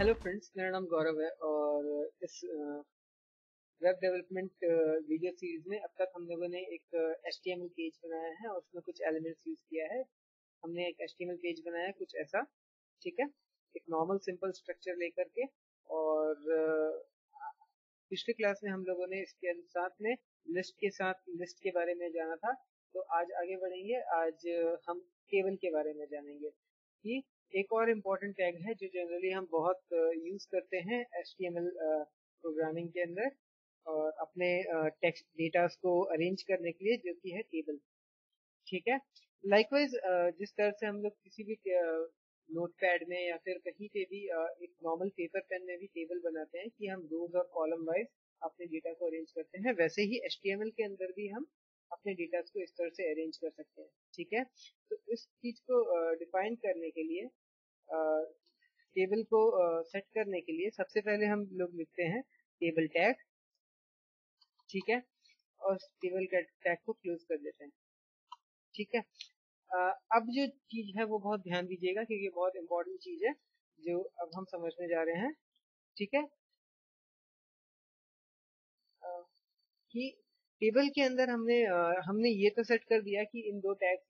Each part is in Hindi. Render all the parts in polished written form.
हेलो फ्रेंड्स, मेरा नाम गौरव है और इस वेब डेवलपमेंट वीडियो सीरीज में अब तक हम लोगों ने एक HTML पेज बनाया है और उसमें कुछ एलिमेंट्स यूज किया है। हमने एक HTML पेज बनाया है कुछ ऐसा, ठीक है, एक नॉर्मल सिंपल स्ट्रक्चर लेकर के। और पिछले क्लास में हम लोगों ने इसके साथ में लिस्ट के बारे में जाना था। तो आज आगे बढ़ेंगे। आज हम टेबल के बारे में जानेंगे कि एक और इम्पोर्टेंट टैग है जो जनरली हम बहुत यूज करते हैं HTML प्रोग्रामिंग के अंदर और अपने टेक्स्ट डेटा को अरेंज करने के लिए, जो कि है टेबल। ठीक है, लाइकवाइज जिस तरह से हम लोग किसी भी नोटपैड में या फिर कहीं पे भी एक नॉर्मल पेपर पेन में भी टेबल बनाते हैं कि हम रोज और कॉलम वाइज अपने डेटा को अरेंज करते हैं, वैसे ही HTML के अंदर भी हम अपने डेटा को इस तरह से अरेंज कर सकते हैं। ठीक है, तो इस चीज को डिफाइन करने के लिए, टेबल को सेट करने के लिए सबसे पहले हम लोग लिखते हैं टेबल टैग। ठीक है, और टेबल टैग को क्लोज कर देते हैं। ठीक है, अब जो चीज है वो बहुत ध्यान दीजिएगा क्योंकि बहुत इंपॉर्टेंट चीज है जो अब हम समझने जा रहे हैं। ठीक है, कि टेबल के अंदर हमने ये तो सेट कर दिया कि इन दो टैग्स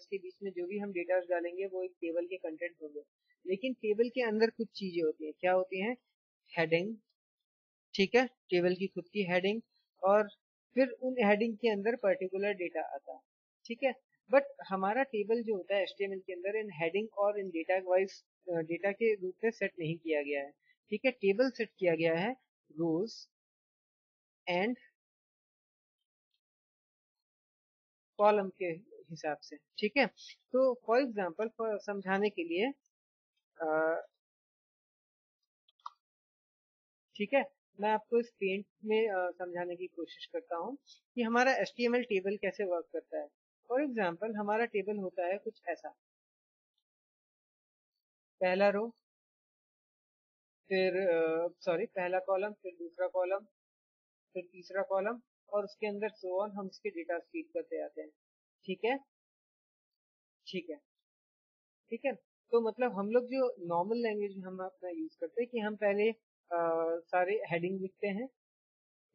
के बीच में जो भी हम डेटा डालेंगे वो एक टेबल के कंटेंट होंगे। लेकिन टेबल के अंदर कुछ चीजें होती हैं। क्या होती हैं? हेडिंग। ठीक है, टेबल की खुद की हेडिंग, और फिर उन हेडिंग के अंदर पर्टिकुलर डेटा आता है। ठीक है, बट हमारा टेबल जो होता है HTML के अंदर इन हेडिंग और इन डेटा वाइज डेटा के रूप में सेट नहीं किया गया है। ठीक है, टेबल सेट किया गया है रोज एंड कॉलम के हिसाब से। ठीक है, तो फॉर एग्जांपल समझाने के लिए, ठीक है, मैं आपको इस पेंट में समझाने की कोशिश करता हूँ कि हमारा HTML टेबल कैसे वर्क करता है। फॉर एग्जांपल हमारा टेबल होता है कुछ ऐसा, पहला रो, फिर पहला कॉलम, फिर दूसरा कॉलम, फिर तीसरा कॉलम, और उसके अंदर सो ऑन हम इसके डेटा फीड करते जाते हैं। ठीक है, ठीक है, ठीक है, तो मतलब हम लोग जो नॉर्मल लैंग्वेज हम अपना यूज करते हैं कि हम पहले सारे हेडिंग लिखते हैं।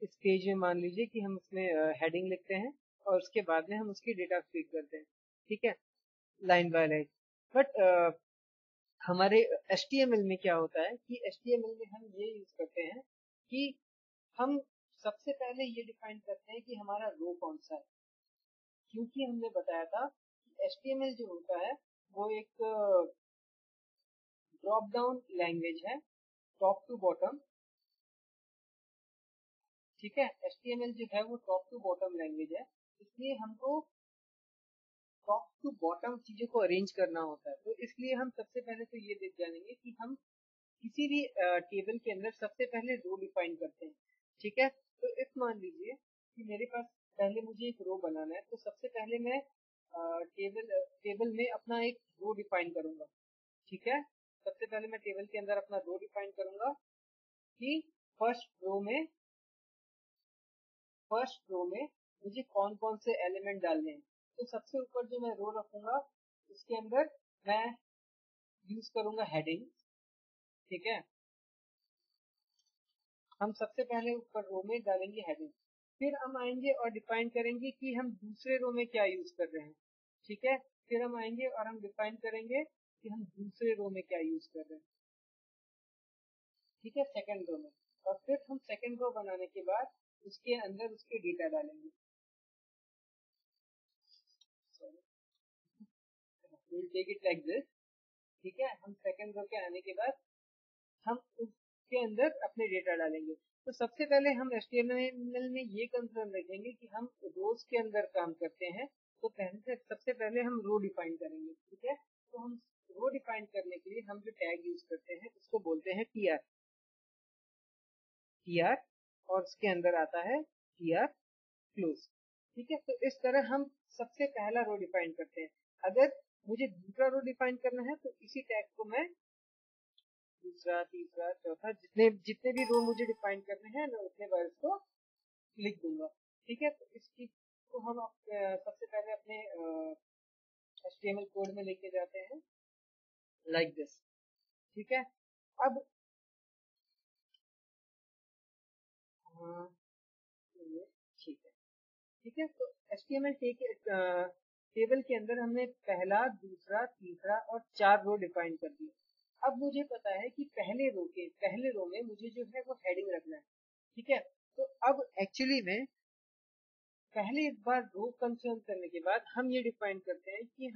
इस पेज में मान लीजिए कि हम उसमें हेडिंग लिखते हैं और उसके बाद में हम उसकी डेटा फीड करते हैं। ठीक है, लाइन बाय लाइन। बट हमारे HTML में क्या होता है कि HTML में हम ये यूज करते हैं कि हम सबसे पहले ये डिफाइन करते हैं कि हमारा रो कौन सा है, क्योंकि हमने बताया था कि HTML जो होता है वो एक ड्रॉप डाउन लैंग्वेज है, टॉप टू बॉटम। ठीक है, HTML जो है वो टॉप टू बॉटम लैंग्वेज है, इसलिए हमको टॉप टू बॉटम चीजों को अरेंज करना होता है। तो इसलिए हम सबसे पहले तो ये देख जानेंगे कि हम किसी भी टेबल के अंदर सबसे पहले रो डिफाइन करते हैं। ठीक है, तो इस मान लीजिए कि मेरे पास पहले मुझे एक रो बनाना है, तो सबसे पहले मैं टेबल में अपना एक रो डिफाइन करूंगा। ठीक है, सबसे पहले मैं टेबल के अंदर अपना रो डिफाइन करूंगा कि फर्स्ट रो में मुझे कौन कौन से एलिमेंट डालने हैं। तो सबसे ऊपर जो मैं रो रखूंगा उसके अंदर मैं यूज करूंगा हेडिंग। ठीक है, हम सबसे पहले ऊपर रो में डालेंगे हेडिंग, फिर हम आएंगे और डिफाइन करेंगे कि हम दूसरे रो में क्या यूज कर रहे हैं। ठीक है, फिर हम आएंगे और हम डिफाइन करेंगे कि हम दूसरे रो में क्या यूज कर रहे हैं। ठीक है, सेकंड रो में, और फिर हम सेकंड रो बनाने के बाद उसके अंदर उसके डेटा डालेंगे। We'll take it like this। ठीक है, हम सेकंड रो के आने के बाद हम उसके अंदर अपने डेटा डालेंगे। तो सबसे पहले हम HTML में ये कंसर्न रखेंगे कि हम रोज के अंदर काम करते हैं, तो सबसे पहले हम रो डिफाइन करेंगे। ठीक है, तो हम रो डिफाइन करने के लिए हम जो टैग यूज करते हैं उसको बोलते हैं tr। और उसके अंदर आता है tr क्लोज। ठीक है, तो इस तरह हम सबसे पहला रो डिफाइन करते हैं। अगर मुझे दूसरा रो डिफाइन करना है तो इसी टैग को मैं दूसरा, तीसरा, चौथा, जितने जितने भी रो मुझे डिफाइन करने हैं मैं उतने बार इसको लिख दूंगा। ठीक है, तो इस चीज को हम सबसे पहले अपने HTML कोड में लेके जाते हैं लाइक दिस। ठीक है, अब हाँ, ये ठीक है। ठीक है, तो HTML टेबल के अंदर हमने पहला, दूसरा, तीसरा और 4 रो डिफाइन कर दिए। अब मुझे पता है कि पहले रो में मुझे जो है वो हेडिंग रखना है। ठीक है, तो अब एक्चुअली में पहले एक बार रो कंसर्न करने के बाद हम ये डिफाइन करते हैं कि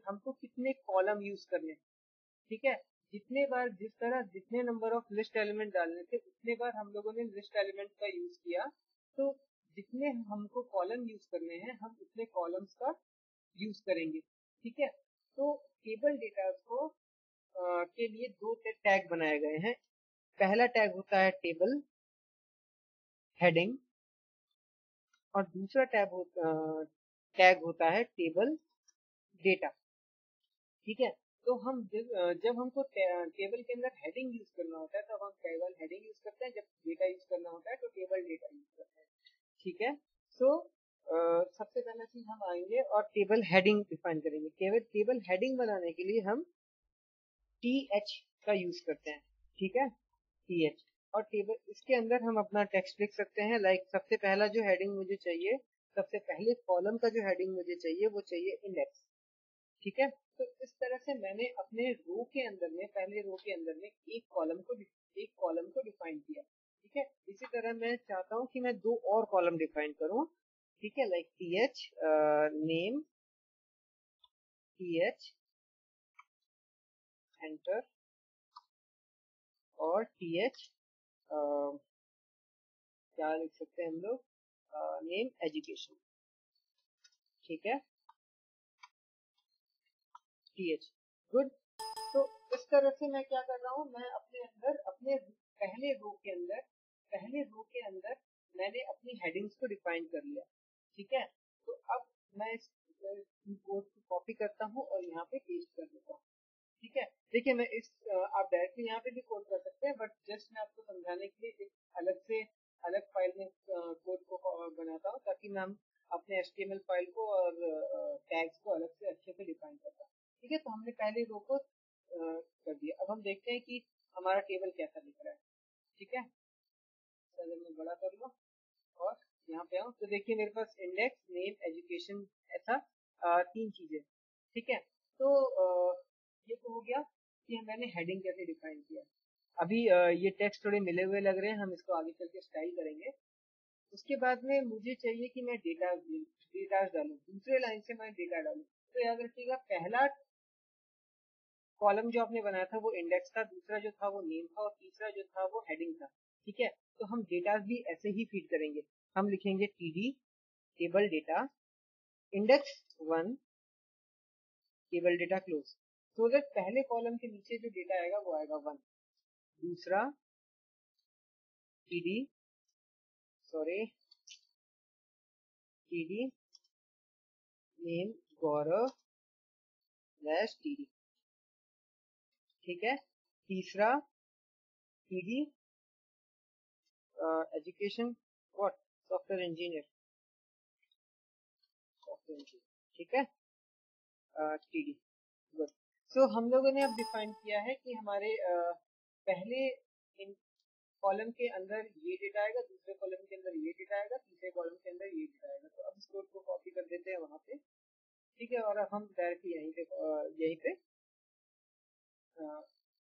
हमको कितने कॉलम यूज करने हैं। ठीक है, जितने नंबर ऑफ लिस्ट एलिमेंट डालने थे उतने बार हम लोगों ने लिस्ट एलिमेंट का यूज किया। तो जितने हमको कॉलम यूज करने हैं हम उतने कॉलम्स का यूज करेंगे। ठीक है, तो टेबल डेटा को के लिए दो टैग बनाए गए हैं। पहला टैग होता है टेबल हेडिंग और दूसरा टैग होता है टेबल डेटा। ठीक है, तो जब हमको टेबल के अंदर हेडिंग यूज करना होता है तो हम टेबल हेडिंग यूज करते हैं, जब डेटा यूज करना होता है तो टेबल डेटा यूज करते हैं। ठीक है, तो सबसे पहला चीज हम आएंगे और टेबल हेडिंग डिफाइन करेंगे। टेबल हेडिंग बनाने के लिए हम TH का यूज करते हैं। ठीक है, TH और टेबल इसके अंदर हम अपना टेक्स्ट लिख सकते हैं। लाइक सबसे पहला जो हेडिंग मुझे चाहिए, सबसे पहले कॉलम का जो हेडिंग मुझे चाहिए वो चाहिए इंडेक्स। ठीक है, तो इस तरह से मैंने अपने रो के अंदर में पहले रो के अंदर में एक कॉलम को डिफाइन किया। ठीक है, इसी तरह मैं चाहता हूँ कि मैं दो और कॉलम डिफाइन करूँ। ठीक है, like TH name, TH enter और TH क्या लिख सकते हैं हम लोग, नेम एजुकेशन। ठीक है, TH गुड। तो इस तरह से मैं क्या कर रहा हूँ, मैं अपने अंदर अपने पहले रो के अंदर मैंने अपनी हेडिंग्स को डिफाइन कर लिया। ठीक है, तो अब मैं इस कोड को कॉपी करता हूँ और यहाँ पे पेस्ट कर देता हूँ। ठीक है, देखिए आप डायरेक्टली यहाँ पे भी कोड कर सकते हैं, बट जस्ट मैं आपको समझाने के लिए एक अलग फाइल में कोड को बनाता हूँ ताकि मैं अपने HTML फाइल को और टैग्स को अलग से अच्छे से डिफाइन कर पाऊँ। ठीक है, तो हमने पहले रो को कर दिया। अब हम देखते हैं कि हमारा टेबल कैसा दिख रहा है। ठीक है, अगर मैं बड़ा कर लूँ और यहाँ पे आऊँ तो देखिए मेरे पास इंडेक्स, नेम, एजुकेशन ऐसा 3 चीजें। ठीक है, तो ये तो हो गया कि मैंने हेडिंग कैसे डिफाइन किया। अभी ये टेक्स्ट थोड़े मिले हुए लग रहे हैं, हम इसको आगे चल के स्टाइल करेंगे। उसके बाद में मुझे चाहिए कि मैं डेटा डालूं, दूसरे लाइन से मैं डेटा डालूं। तो याद रखिएगा पहला कॉलम जो आपने बनाया था वो इंडेक्स था, दूसरा जो था वो नेम था और तीसरा जो था वो हेडिंग था। ठीक है, तो हम डेटा भी ऐसे ही फीड करेंगे। हम लिखेंगे TD table data index 1 table data close. तो अगर पहले कॉलम के नीचे जो डेटा आएगा वो आएगा 1, दूसरा TD नेम गौरव TD। ठीक है, तीसरा TD education what software engineer. ठीक है, TD गुड। सो हम लोगों ने अब डिफाइन किया है कि हमारे पहले इन कॉलम के अंदर ये डेटा आएगा, दूसरे कॉलम के अंदर ये डेटा आएगा, तीसरे कॉलम के अंदर ये डेटा आएगा। तो अब इस कोड को कॉपी कर देते हैं वहां पे। ठीक है, और अब हम डायरेक्टली यहीं पे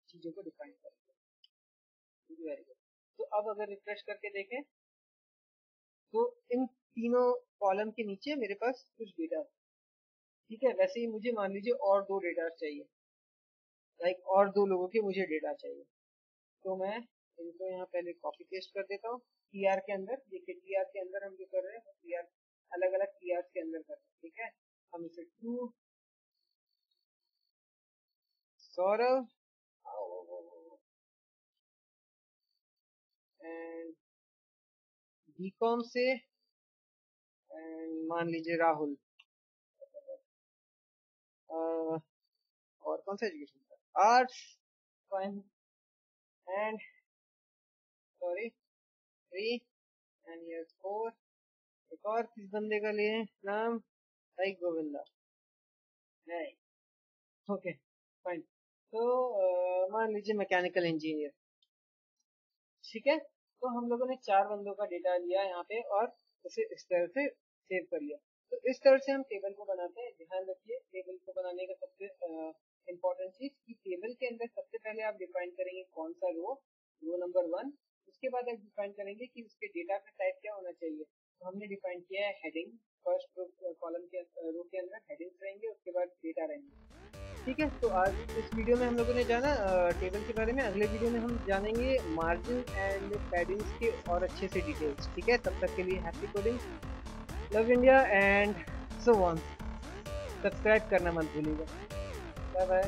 चीजों को डिफाइन करेंगे। Very good. तो अब अगर रिफ्रेश करके देखें तो इन तीनों कॉलम के नीचे मेरे पास कुछ डेटा है। ठीक है, वैसे ही मुझे मान लीजिए और 2 डेटा चाहिए, लाइक और 2 लोगों के मुझे डेटा चाहिए। तो मैं इनको यहाँ पहले कॉपी पेस्ट कर देता हूँ TR के अंदर। देखिए TR के अंदर हम जो कर रहे हैं TR अलग अलग TR के अंदर कर रहे हैं। ठीक है, हम इसे टू सौरभ एंड बीकॉम से एंड मान लीजिए राहुल और कौन सा एजुकेशन था, arts fine and sorry 3 and yes 4। एक और किस बंदे का लिए नाम, लाइक गोविंदा है। Okay fine. तो मान लीजिए मैकेनिकल इंजीनियर, ठीक है। तो हम लोगों ने 4 बंदों का डेटा लिया यहाँ पे और उसे इस तरह से सेव कर लिया। तो इस तरह से हम टेबल को बनाते हैं। ध्यान रखिए, टेबल को बनाने का सबसे इम्पोर्टेंट चीज कि टेबल के अंदर सबसे पहले आप डिफाइन करेंगे कौन सा रो नंबर 1। उसके बाद आप डिफाइन करेंगे कि उसके डेटा का टाइप क्या होना चाहिए। तो हमने डिफाइन किया है हेडिंग, फर्स्ट कॉलम के रो के अंदर हेडिंग्स रहेंगे, उसके बाद डेटा रहेंगे, ठीक है। तो आज इस वीडियो में हम लोगों ने जाना टेबल के बारे में। अगले वीडियो में हम जानेंगे मार्जिन एंड पैडिंग्स के और अच्छे से डिटेल्स, ठीक है। तब तक के लिए happy coding, love India and so on. Subscribe करना मत भूलिएगा। Bye bye.